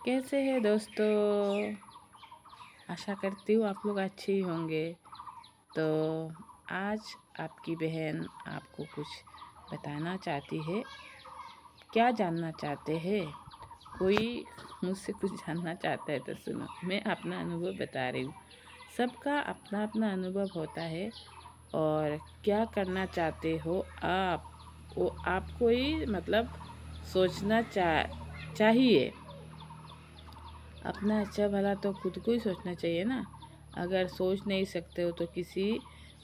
कैसे हैं दोस्तों। आशा करती हूँ आप लोग अच्छे ही होंगे। तो आज आपकी बहन आपको कुछ बताना चाहती है। क्या जानना चाहते हैं? कोई मुझसे कुछ जानना चाहता है तो सुनो, मैं अपना अनुभव बता रही हूँ। सबका अपना अपना अनुभव होता है। और क्या करना चाहते हो आप, वो आपको ही सोचना चाहिए। अपना अच्छा भला तो खुद को ही सोचना चाहिए ना। अगर सोच नहीं सकते हो तो किसी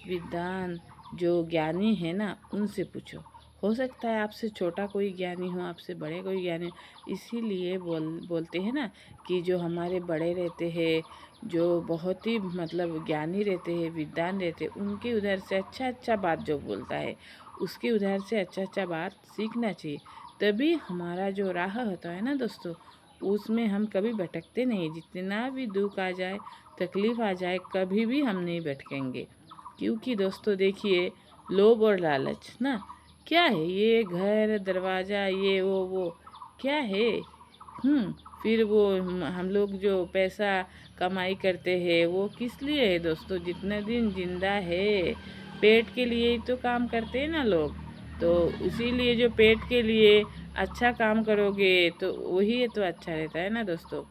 विद्वान जो ज्ञानी है ना उनसे पूछो। हो सकता है आपसे छोटा कोई ज्ञानी हो, आपसे बड़े कोई ज्ञानी हो। इसीलिए बोलते हैं ना कि जो हमारे बड़े रहते हैं, जो बहुत ही ज्ञानी रहते हैं, विद्वान रहते हैं, उनके उधर से अच्छा अच्छा बात जो बोलता है उसके उधर से अच्छा अच्छा बात सीखना चाहिए। तभी हमारा जो राह होता है ना दोस्तों, उसमें हम कभी भटकते नहीं। जितना भी दुख आ जाए, तकलीफ़ आ जाए, कभी भी हम नहीं भटकेंगे। क्योंकि दोस्तों देखिए, लोभ और लालच ना क्या है, ये घर दरवाज़ा ये वो क्या है। फिर वो हम लोग जो पैसा कमाई करते हैं वो किस लिए है दोस्तों? जितने दिन जिंदा है पेट के लिए ही तो काम करते हैं ना लोग। तो इसीलिए जो पेट के लिए अच्छा काम करोगे तो वही तो अच्छा रहता है ना दोस्तों।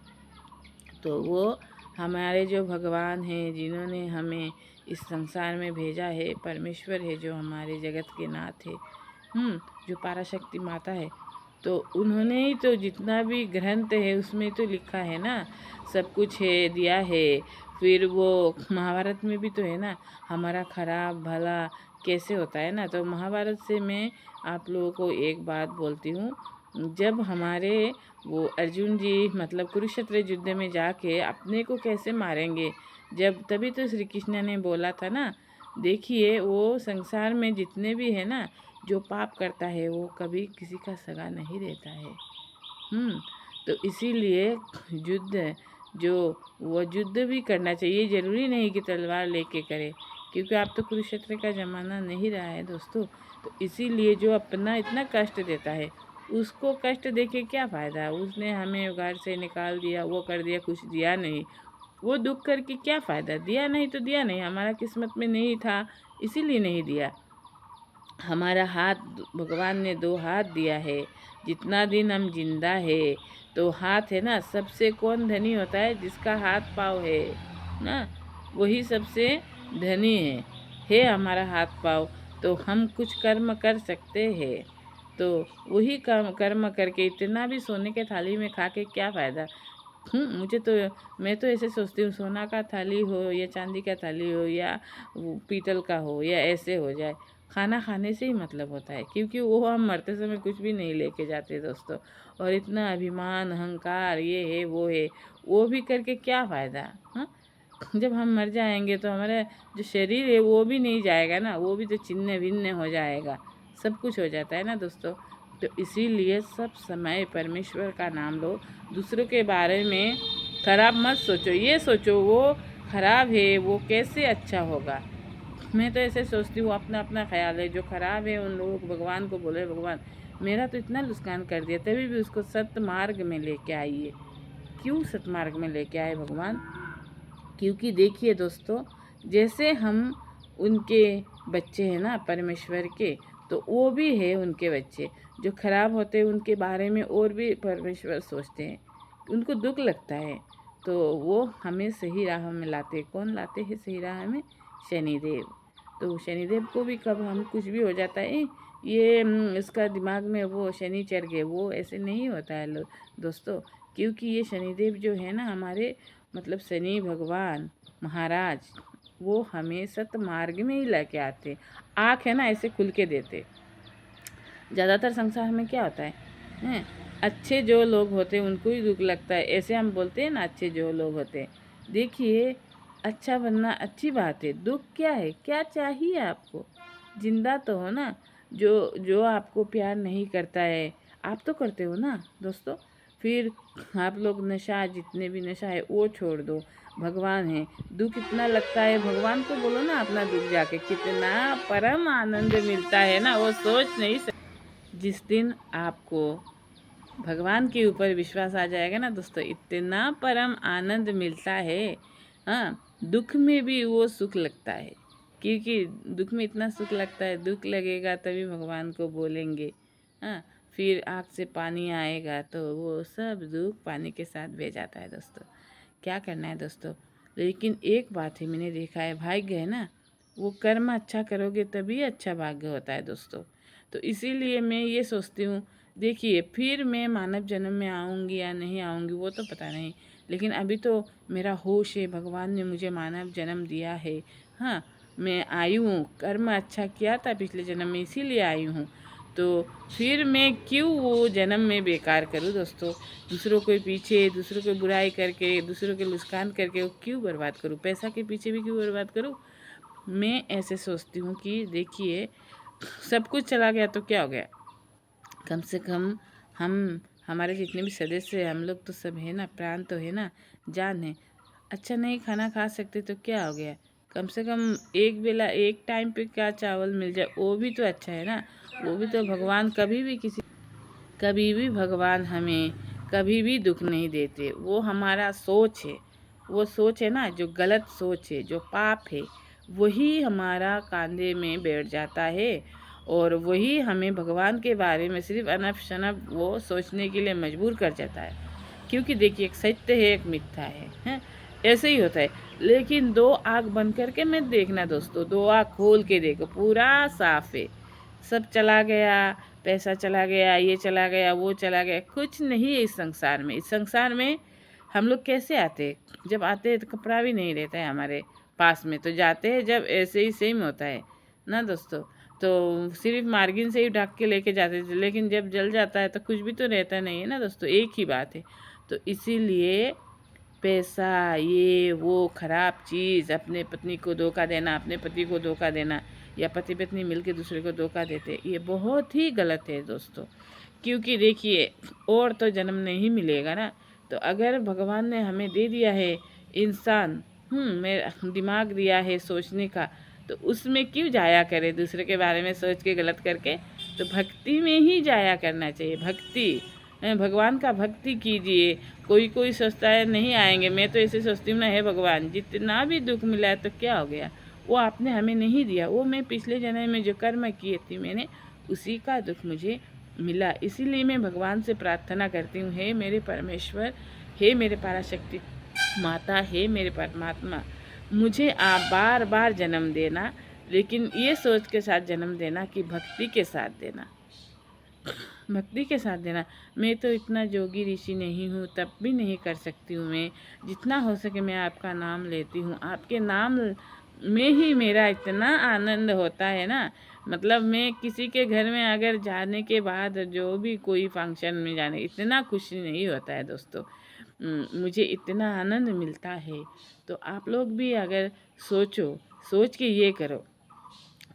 तो वो हमारे जो भगवान हैं, जिन्होंने हमें इस संसार में भेजा है, परमेश्वर है जो हमारे जगत के नाथ है, जो पराशक्ति माता है। तो उन्होंने ही तो जितना भी ग्रंथ है उसमें तो लिखा है ना, सब कुछ है, दिया है। फिर वो महाभारत में भी तो है ना, हमारा खराब भला कैसे होता है ना। तो महाभारत से मैं आप लोगों को एक बात बोलती हूँ। जब हमारे वो अर्जुन जी कुरुक्षेत्र युद्ध में जाके अपने को कैसे मारेंगे, जब तभी तो श्री कृष्ण ने बोला था ना, देखिए वो संसार में जितने भी है ना, जो पाप करता है वो कभी किसी का सगा नहीं रहता है। तो इसीलिए युद्ध जो वो युद्ध भी करना चाहिए। ज़रूरी नहीं कि तलवार लेके करे, क्योंकि आप तो कुरुक्षेत्र का ज़माना नहीं रहा है दोस्तों। तो इसीलिए जो अपना इतना कष्ट देता है उसको कष्ट देके क्या फ़ायदा। उसने हमें घर से निकाल दिया, वो कर दिया, कुछ दिया नहीं। वो दुख करके क्या फ़ायदा, दिया नहीं तो दिया नहीं, हमारा किस्मत में नहीं था इसीलिए नहीं दिया। हमारा हाथ भगवान ने 2 हाथ दिया है। जितना दिन हम जिंदा है तो हाथ है ना, सबसे कौन धनी होता है? जिसका हाथ पाँव है ना, वही सबसे धनी है हमारा हाथ पाँव। तो हम कुछ कर्म कर सकते हैं। तो वही कर्म करके इतना भी सोने के थाली में खा के क्या फ़ायदा। मुझे तो मैं तो ऐसे सोचती हूँ, सोना का थाली हो या चांदी का थाली हो या वो पीतल का हो या ऐसे हो जाए, खाना खाने से ही मतलब होता है। क्योंकि वो हम मरते समय कुछ भी नहीं लेके जाते दोस्तों। और इतना अभिमान अहंकार ये है वो भी करके क्या फ़ायदा। हाँ, जब हम मर जाएंगे तो हमारा जो शरीर है वो भी नहीं जाएगा ना, वो भी तो छिन्न भिन्न हो जाएगा। सब कुछ हो जाता है ना दोस्तों। तो इसीलिए सब समय परमेश्वर का नाम लो। दूसरों के बारे में खराब मत सोचो। ये सोचो वो खराब है वो कैसे अच्छा होगा। मैं तो ऐसे सोचती हूँ, अपना अपना ख्याल है। जो खराब है उन लोगों को भगवान को बोले, भगवान मेरा तो इतना नुकसान कर दिया, तभी भी उसको सत्य मार्ग में लेके आइए। क्यों सत्य मार्ग में लेके आए भगवान? क्योंकि देखिए दोस्तों, जैसे हम उनके बच्चे हैं ना परमेश्वर के, तो वो भी है उनके बच्चे। जो खराब होते हैं उनके बारे में और भी परमेश्वर सोचते हैं, उनको दुख लगता है। तो वो हमें सही राह में लाते। कौन लाते हैं सही राह में? शनिदेव। तो शनिदेव को भी कब हम कुछ भी हो जाता है, ये इसका दिमाग में वो शनि चढ़ गए, वो ऐसे नहीं होता है दोस्तों। क्योंकि ये शनिदेव जो है ना हमारे शनि भगवान महाराज, वो हमें सत मार्ग में ही लेके आते। आँख है ना ऐसे खुल के देते। ज़्यादातर संसार में क्या होता है, अच्छे जो लोग होते हैं उनको ही दुख लगता है। ऐसे हम बोलते हैं ना, अच्छे जो लोग होते हैं। देखिए, अच्छा बनना अच्छी बात है, दुख क्या है? क्या चाहिए आपको? जिंदा तो हो ना। जो जो आपको प्यार नहीं करता है, आप तो करते हो ना दोस्तों। फिर आप लोग नशा, जितने भी नशा है वो छोड़ दो। भगवान है, दुख इतना लगता है, भगवान को बोलो ना अपना दुख जाके, कितना परम आनंद मिलता है ना, वो सोच नहीं सकते। जिस दिन आपको भगवान के ऊपर विश्वास आ जाएगा ना दोस्तों, इतना परम आनंद मिलता है। हाँ, दुख में भी वो सुख लगता है, क्योंकि दुख में इतना सुख लगता है, दुख लगेगा तभी भगवान को बोलेंगे। हाँ, फिर आँख से पानी आएगा तो वो सब दुख पानी के साथ बह जाता है दोस्तों। क्या करना है दोस्तों। लेकिन एक बात है, मैंने देखा है, भाग्य है ना, वो कर्म अच्छा करोगे तभी अच्छा भाग्य होता है दोस्तों। तो इसीलिए मैं ये सोचती हूँ, देखिए फिर मैं मानव जन्म में आऊँगी या नहीं आऊँगी वो तो पता नहीं, लेकिन अभी तो मेरा होश है, भगवान ने मुझे मानव जन्म दिया है। हाँ, मैं आई हूँ, कर्म अच्छा किया था पिछले जन्म में, इसीलिए आई हूँ। तो फिर मैं क्यों वो जन्म में बेकार करूँ दोस्तों। दूसरों के पीछे, दूसरों की बुराई करके, दूसरों के नुकसान करके वो क्यों बर्बाद करूँ, पैसा के पीछे भी क्यों बर्बाद करूँ। मैं ऐसे सोचती हूँ कि देखिए सब कुछ चला गया तो क्या हो गया, कम से कम हम, हमारे जितने भी सदस्य हैं, हम लोग तो सब है ना, प्राण तो है ना, जान है। अच्छा नहीं खाना खा सकते तो क्या हो गया, कम से कम एक बेला एक टाइम पे क्या चावल मिल जाए वो भी तो अच्छा है ना। वो भी तो भगवान कभी भी भगवान हमें कभी भी दुख नहीं देते। वो हमारा सोच है, वो सोच है ना, जो गलत सोच है, जो पाप है, वही हमारा कांधे में बैठ जाता है और वही हमें भगवान के बारे में सिर्फ अनप शनप वो सोचने के लिए मजबूर कर जाता है। क्योंकि देखिए एक सत्य है एक मिथ्या है, हैं? ऐसे ही होता है। लेकिन दो आँख बंद करके मत देखना दोस्तों, दो आँख खोल के देखो, पूरा साफ है। सब चला गया, पैसा चला गया, ये चला गया, वो चला गया, कुछ नहीं है इस संसार में। इस संसार में हम लोग कैसे आते हैं, जब आते हैं तो कपड़ा भी नहीं रहता है हमारे पास में, तो जाते हैं जब ऐसे ही सेम होता है ना दोस्तों। तो सिर्फ मार्जिन से ही ढक के लेके जाते थे, लेकिन जब जल जाता है तो कुछ भी तो रहता नहीं है ना दोस्तों, एक ही बात है। तो इसीलिए पैसा, ये वो खराब चीज़, अपने पत्नी को धोखा देना, अपने पति को धोखा देना, या पति पत्नी मिलके दूसरे को धोखा देते, ये बहुत ही गलत है दोस्तों। क्योंकि देखिए और तो जन्म नहीं मिलेगा ना। तो अगर भगवान ने हमें दे दिया है इंसान, मेरा दिमाग दिया है सोचने का, तो उसमें क्यों जाया करे दूसरे के बारे में सोच के गलत करके। तो भक्ति में ही जाया करना चाहिए, भक्ति, भगवान का भक्ति कीजिए। कोई कोई सोचता है नहीं आएंगे, मैं तो ऐसे सोचती हूँ ना, है भगवान जितना भी दुख मिला है तो क्या हो गया, वो आपने हमें नहीं दिया, वो मैं पिछले जन्म में जो कर्म किए थी मैंने, उसी का दुख मुझे मिला। इसीलिए मैं भगवान से प्रार्थना करती हूँ, हे मेरे परमेश्वर, हे मेरे पराशक्ति माता, हे मेरे परमात्मा, मुझे आप बार बार जन्म देना, लेकिन ये सोच के साथ जन्म देना कि भक्ति के साथ देना, भक्ति के साथ देना। मैं तो इतना जोगी ऋषि नहीं हूँ, तब भी नहीं कर सकती हूँ। मैं जितना हो सके मैं आपका नाम लेती हूँ, आपके नाम में ही मेरा इतना आनंद होता है ना। मतलब मैं किसी के घर में अगर जाने के बाद जो भी कोई फंक्शन में जाने, इतना खुशी नहीं होता है दोस्तों, मुझे इतना आनंद मिलता है। तो आप लोग भी अगर सोचो, सोच के ये करो,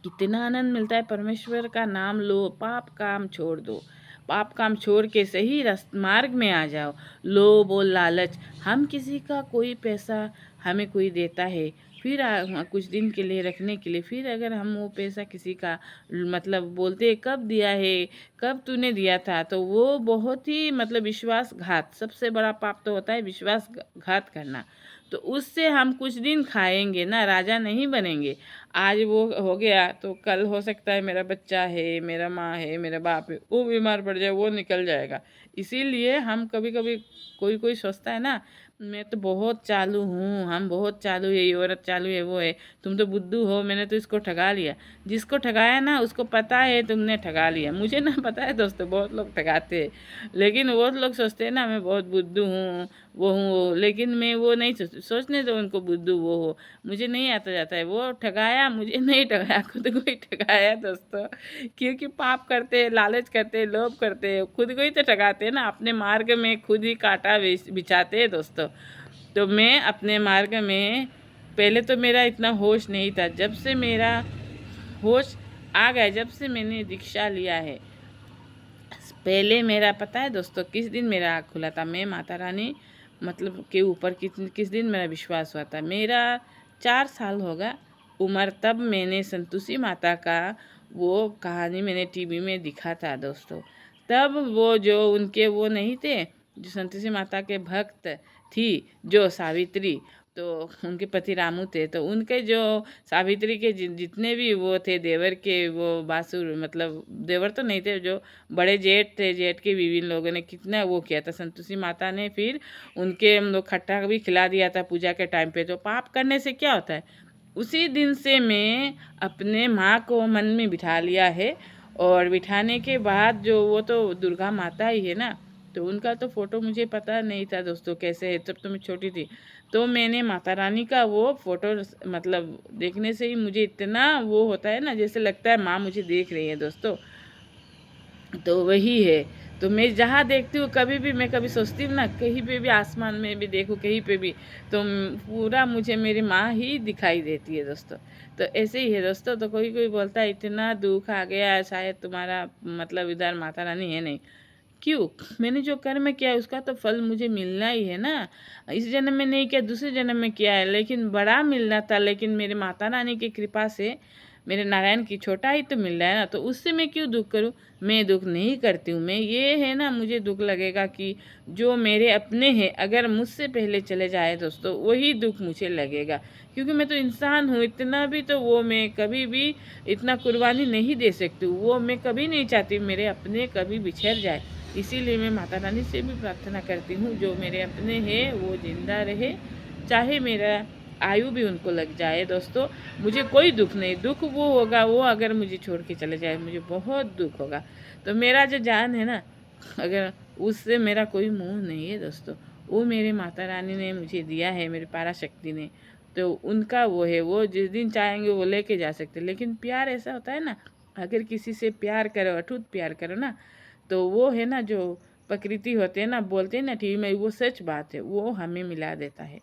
कितना आनंद मिलता है। परमेश्वर का नाम लो, पाप काम छोड़ दो, पाप काम छोड़ के सही मार्ग में आ जाओ। लोभ और लालच, हम किसी का कोई पैसा हमें कोई देता है, फिर कुछ दिन के लिए रखने के लिए, फिर अगर हम वो पैसा किसी का मतलब बोलते हैं कब दिया है, कब तूने दिया था, तो वो बहुत ही मतलब विश्वासघात, सबसे बड़ा पाप तो होता है विश्वासघात करना। तो उससे हम कुछ दिन खाएंगे ना, राजा नहीं बनेंगे। आज वो हो गया तो कल हो सकता है मेरा बच्चा है, मेरा माँ है, मेरा बाप है, वो बीमार पड़ जाए, वो निकल जाएगा। इसीलिए हम कभी कभी, कोई कोई सोचता है ना, मैं तो बहुत चालू हूँ, हम बहुत चालू है, ये औरत चालू है, वो है, तुम तो बुद्धू हो, मैंने तो इसको ठगा लिया। जिसको ठगाया ना उसको पता है तुमने ठगा लिया, मुझे ना पता है दोस्तों, बहुत लोग ठगाते हैं, लेकिन वो लोग सोचते हैं ना मैं बहुत बुद्धू हूँ, वो हूँ वो, लेकिन मैं वो नहीं सोचने दो उनको बुद्धू वो हो, मुझे नहीं आता जाता है। वो ठगाया, मुझे नहीं ठगाया, खुद को ही ठगाया दोस्तों। क्योंकि पाप करते हैं, लालच करते हैं, लोभ करते हैं, खुद को ही तो ठगाते हैं ना, अपने मार्ग में खुद ही कांटा बिछाते हैं दोस्तों। तो मैं अपने मार्ग में, पहले तो मेरा इतना होश नहीं था, जब से मेरा होश आ गया, जब से मैंने दीक्षा लिया है, पहले मेरा पता है दोस्तों किस दिन मेरा आँख खुला था, मैं माता रानी मतलब के ऊपर किस दिन मेरा विश्वास हुआ था। मेरा 4 साल होगा उम्र, तब मैंने संतोषी माता का वो कहानी मैंने टीवी में दिखा था दोस्तों। तब वो जो उनके वो नहीं थे, जो संतोषी माता के भक्त थी जो सावित्री, तो उनके पति रामू थे, तो उनके जो सावित्री के जितने भी वो थे देवर के, वो बासुर मतलब देवर तो नहीं थे, जो बड़े जेठ थे, जेठ के बीवी, लोगों ने कितना वो किया था। संतोषी माता ने फिर उनके लोग खट्टा भी खिला दिया था पूजा के टाइम पे। तो पाप करने से क्या होता है, उसी दिन से मैं अपने माँ को मन में बिठा लिया है। और बिठाने के बाद जो वो तो दुर्गा माता ही है ना, तो उनका तो फ़ोटो मुझे पता नहीं था दोस्तों कैसे है, तब तो मैं छोटी थी। तो मैंने माता रानी का वो फ़ोटो मतलब देखने से ही मुझे इतना वो होता है ना, जैसे लगता है माँ मुझे देख रही है दोस्तों। तो वही है। तो मैं जहाँ देखती हूँ, कभी भी मैं कभी सोचती हूँ ना, कहीं पे भी आसमान में भी देखूँ, कहीं पे भी, तो पूरा मुझे मेरी माँ ही दिखाई देती है दोस्तों। तो ऐसे ही है दोस्तों। तो कोई कोई बोलता है इतना दुख आ गया है, शायद तुम्हारा मतलब इधर माता रानी है नहीं। क्यों? मैंने जो कर्म किया है उसका तो फल मुझे मिलना ही है ना। इस जन्म में नहीं किया, दूसरे जन्म में किया है, लेकिन बड़ा मिलना था। लेकिन मेरे माता रानी की कृपा से मेरे नारायण की छोटा ही तो मिल रहा है ना, तो उससे मैं क्यों दुख करूं? मैं दुख नहीं करती हूँ। मैं ये है ना, मुझे दुख लगेगा कि जो मेरे अपने हैं अगर मुझसे पहले चले जाए दोस्तों, वही दुख मुझे लगेगा। क्योंकि मैं तो इंसान हूँ, इतना भी तो वो मैं कभी भी इतना कुर्बानी नहीं दे सकती हूँ। वो मैं कभी नहीं चाहती मेरे अपने कभी बिछड़ जाए। इसीलिए मैं माता रानी से भी प्रार्थना करती हूँ, जो मेरे अपने हैं वो जिंदा रहे, चाहे मेरा आयु भी उनको लग जाए दोस्तों, मुझे कोई दुख नहीं। दुख वो होगा वो अगर मुझे छोड़ के चले जाए, मुझे बहुत दुख होगा। तो मेरा जो जान है ना, अगर उससे मेरा कोई मोह नहीं है दोस्तों। वो मेरे माता रानी ने मुझे दिया है, मेरे पराशक्ति ने। तो उनका वो है, वो जिस दिन चाहेंगे वो लेके जा सकते। लेकिन प्यार ऐसा होता है ना, अगर किसी से प्यार करो, अटूट प्यार करो ना, तो वो है ना जो प्रकृति होते हैं ना, बोलते हैं ना टीवी में, वो सच बात है, वो हमें मिला देता है।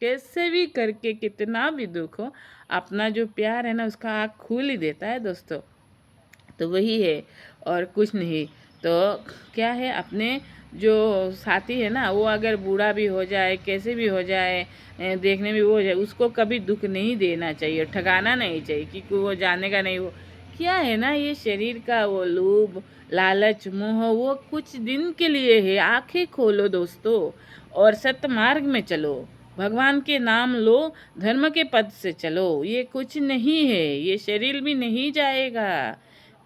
कैसे भी करके, कितना भी दुख हो, अपना जो प्यार है ना उसका आँख खोल ही देता है दोस्तों। तो वही है और कुछ नहीं। तो क्या है, अपने जो साथी है ना, वो अगर बूढ़ा भी हो जाए, कैसे भी हो जाए, देखने में वो हो जाए, उसको कभी दुख नहीं देना चाहिए, ठगाना नहीं चाहिए, क्योंकि वो जानेगा नहीं। वो क्या है ना, ये शरीर का वो लोभ, लालच, मोह, वो कुछ दिन के लिए है। आंखें खोलो दोस्तों और सत्य मार्ग में चलो, भगवान के नाम लो, धर्म के पद से चलो। ये कुछ नहीं है, ये शरीर भी नहीं जाएगा।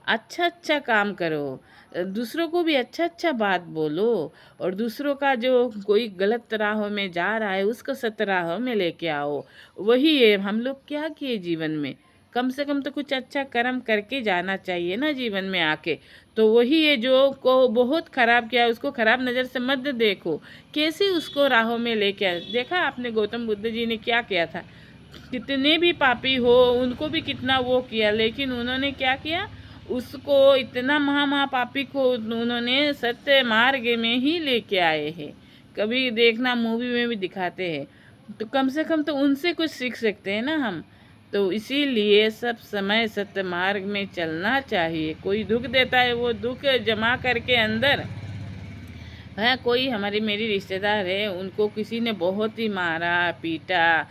अच्छा अच्छा काम करो, दूसरों को भी अच्छा अच्छा बात बोलो, और दूसरों का जो कोई गलत राह में जा रहा है उसको सत्य राह में लेके आओ। वही है, हम लोग क्या किए जीवन में, कम से कम तो कुछ अच्छा कर्म करके जाना चाहिए ना जीवन में आके। तो वही है, जो को बहुत खराब किया उसको खराब नज़र से मत देखो, कैसे उसको राहों में लेके आए। देखा आपने गौतम बुद्ध जी ने क्या किया था, कितने भी पापी हो उनको भी कितना वो किया, लेकिन उन्होंने क्या किया, उसको इतना महापापी को उन्होंने सत्य मार्ग में ही लेके आए हैं। कभी देखना मूवी में भी दिखाते हैं, तो कम से कम तो उनसे कुछ सीख सकते हैं ना हम। तो इसीलिए सब समय सत्य मार्ग में चलना चाहिए। कोई दुख देता है, वो दुख जमा करके अंदर है। कोई हमारी मेरी रिश्तेदार है, उनको किसी ने बहुत ही मारा पीटा,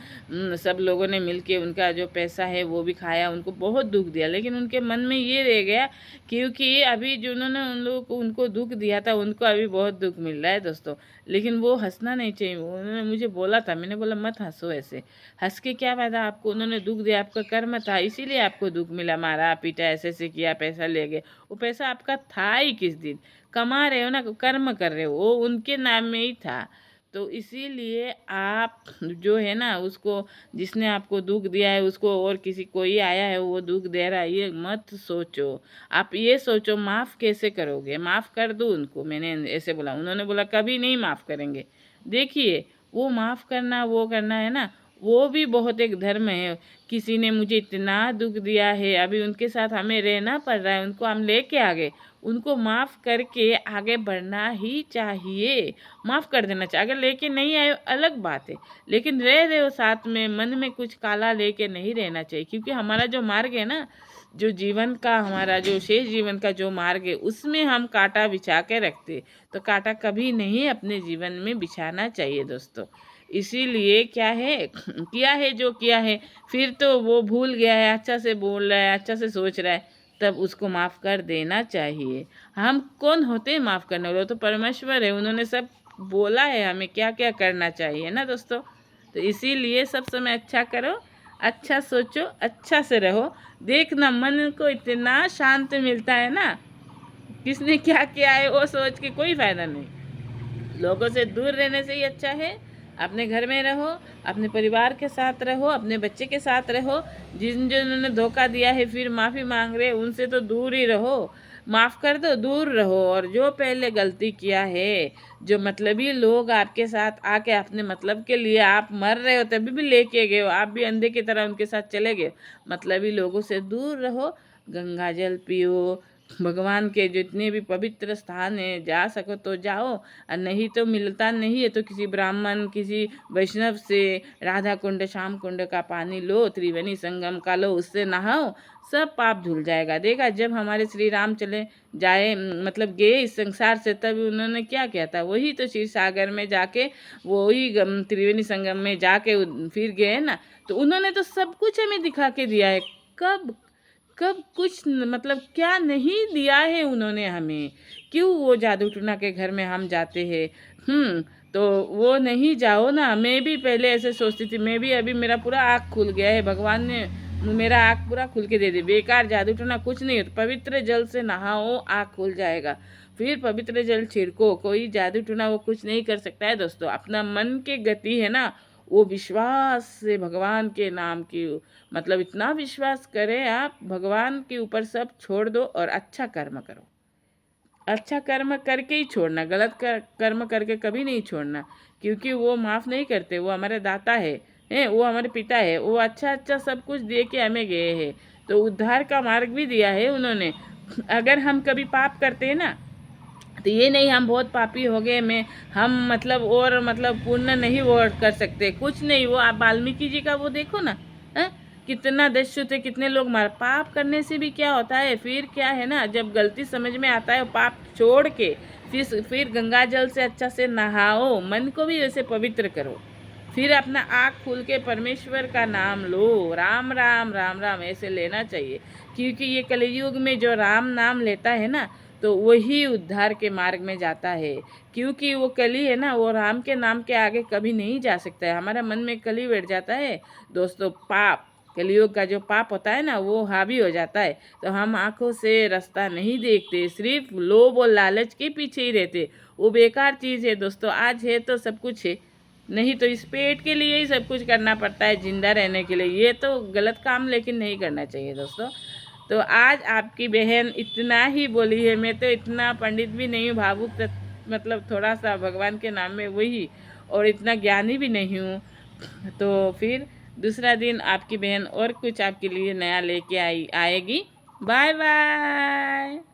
सब लोगों ने मिलके उनका जो पैसा है वो भी खाया, उनको बहुत दुख दिया। लेकिन उनके मन में ये रह गया, क्योंकि अभी जिन्होंने उन लोगों को उनको दुख दिया था उनको अभी बहुत दुख मिल रहा है दोस्तों। लेकिन वो हंसना नहीं चाहिए। उन्होंने मुझे बोला था, मैंने बोला मत हंसो ऐसे, हंस के क्या फ़ायदा, आपको उन्होंने दुख दिया, आपका कर्म था, इसीलिए आपको दुख मिला, मारा पीटा ऐसे ऐसे किया, पैसा ले गए। वो पैसा आपका था ही किस दिन, कमा रहे हो ना, कर्म कर रहे हो, वो उनके नाम में ही था। तो इसीलिए आप जो है ना उसको, जिसने आपको दुख दिया है उसको, और किसी कोई आया है वो दुख दे रहा है, ये मत सोचो। आप ये सोचो माफ़ कैसे करोगे, माफ़ कर दो उनको। मैंने ऐसे बोला, उन्होंने बोला कभी नहीं माफ़ करेंगे। देखिए, वो माफ़ करना वो करना है ना, वो भी बहुत एक धर्म है। किसी ने मुझे इतना दुख दिया है, अभी उनके साथ हमें रहना पड़ रहा है, उनको हम लेके आ गए, उनको माफ़ करके आगे बढ़ना ही चाहिए। माफ़ कर देना चाहिए। अगर लेके नहीं आए अलग बात है, लेकिन रह रहे हो साथ में, मन में कुछ काला लेके नहीं रहना चाहिए। क्योंकि हमारा जो मार्ग है ना, जो जीवन का हमारा जो शेष जीवन का जो मार्ग है, उसमें हम कांटा बिछा के रखते, तो कांटा कभी नहीं अपने जीवन में बिछाना चाहिए दोस्तों। इसीलिए क्या है, किया है जो किया है, फिर तो वो भूल गया है, अच्छा से बोल रहा है, अच्छा से सोच रहा है, तब उसको माफ़ कर देना चाहिए। हम कौन होते हैं माफ़ करने वाले? वो तो परमेश्वर है, उन्होंने सब बोला है हमें क्या क्या करना चाहिए ना दोस्तों। तो इसीलिए सब समय अच्छा करो, अच्छा सोचो, अच्छा से रहो। देखना मन को इतना शांत मिलता है ना, किसने क्या किया है वो सोच के कोई फ़ायदा नहीं। लोगों से दूर रहने से ही अच्छा है अपने घर में रहो, अपने परिवार के साथ रहो, अपने बच्चे के साथ रहो। जिन्होंने धोखा दिया है फिर माफ़ी मांग रहे, उनसे तो दूर ही रहो। माफ़ कर दो, दूर रहो। और जो पहले गलती किया है, जो मतलबी लोग आपके साथ आके अपने मतलब के लिए, आप मर रहे हो तभी भी लेके गए हो, आप भी अंधे की तरह उनके साथ चले गए। मतलबी लोगों से दूर रहो, गंगा जल पियो, भगवान के जितने भी पवित्र स्थान है जा सको तो जाओ, और नहीं तो मिलता नहीं है तो किसी ब्राह्मण, किसी वैष्णव से राधा कुंड, श्याम कुंड का पानी लो, त्रिवेणी संगम का लो, उससे नहाओ, सब पाप धुल जाएगा। देखा जब हमारे श्री राम चले जाए, मतलब गए इस संसार से, तब उन्होंने क्या किया था? वही तो क्षीर सागर में जाके, वही त्रिवेणी संगम में जाके फिर गए ना। तो उन्होंने तो सब कुछ हमें दिखा के दिया है। कब कब कुछ मतलब क्या नहीं दिया है उन्होंने हमें। क्यों वो जादू टूना के घर में हम जाते हैं? तो वो नहीं जाओ ना। मैं भी पहले ऐसे सोचती थी, मैं भी अभी मेरा पूरा आँख खुल गया है, भगवान ने मेरा आँख पूरा खुल के दे दी। बेकार जादू टूना कुछ नहीं होता, पवित्र जल से नहाओ, आँख खुल जाएगा। फिर पवित्र जल छिड़को, कोई जादू टूना वो कुछ नहीं कर सकता है दोस्तों। अपना मन की गति है ना, वो विश्वास से भगवान के नाम की, मतलब इतना विश्वास करें आप भगवान के ऊपर, सब छोड़ दो और अच्छा कर्म करो। अच्छा कर्म करके ही छोड़ना, गलत कर्म करके कभी नहीं छोड़ना, क्योंकि वो माफ़ नहीं करते। वो हमारे दाता है वो हमारे पिता है, वो अच्छा अच्छा सब कुछ दे के हमें गए हैं। तो उद्धार का मार्ग भी दिया है उन्होंने। अगर हम कभी पाप करते हैं ना, तो ये नहीं हम बहुत पापी हो गए, मैं हम मतलब और मतलब पुण्य नहीं वो कर सकते, कुछ नहीं। वो आप वाल्मीकि जी का वो देखो ना, है कितना दस्यु थे, कितने लोग मार। पाप करने से भी क्या होता है, फिर क्या है ना, जब गलती समझ में आता है पाप छोड़ के फिर गंगा जल से अच्छा से नहाओ, मन को भी वैसे पवित्र करो, फिर अपना आँख खोल के परमेश्वर का नाम लो, राम राम राम राम ऐसे लेना चाहिए। क्योंकि ये कलयुग में जो राम नाम लेता है ना, तो वही उद्धार के मार्ग में जाता है। क्योंकि वो कली है ना, वो राम के नाम के आगे कभी नहीं जा सकता है। हमारा मन में कली बैठ जाता है दोस्तों, पाप, कलयुग का जो पाप होता है ना, वो हावी हो जाता है। तो हम आंखों से रास्ता नहीं देखते, सिर्फ लोभ और लालच के पीछे ही रहते। वो बेकार चीज़ है दोस्तों। आज है तो सब कुछ है, नहीं तो इस पेट के लिए ही सब कुछ करना पड़ता है, जिंदा रहने के लिए। ये तो गलत काम लेकिन नहीं करना चाहिए दोस्तों। तो आज आपकी बहन इतना ही बोली है, मैं तो इतना पंडित भी नहीं हूँ, भावुक मतलब थोड़ा सा भगवान के नाम में वही, और इतना ज्ञानी भी नहीं हूँ। तो फिर दूसरा दिन आपकी बहन और कुछ आपके लिए नया लेके आएगी। Bye bye.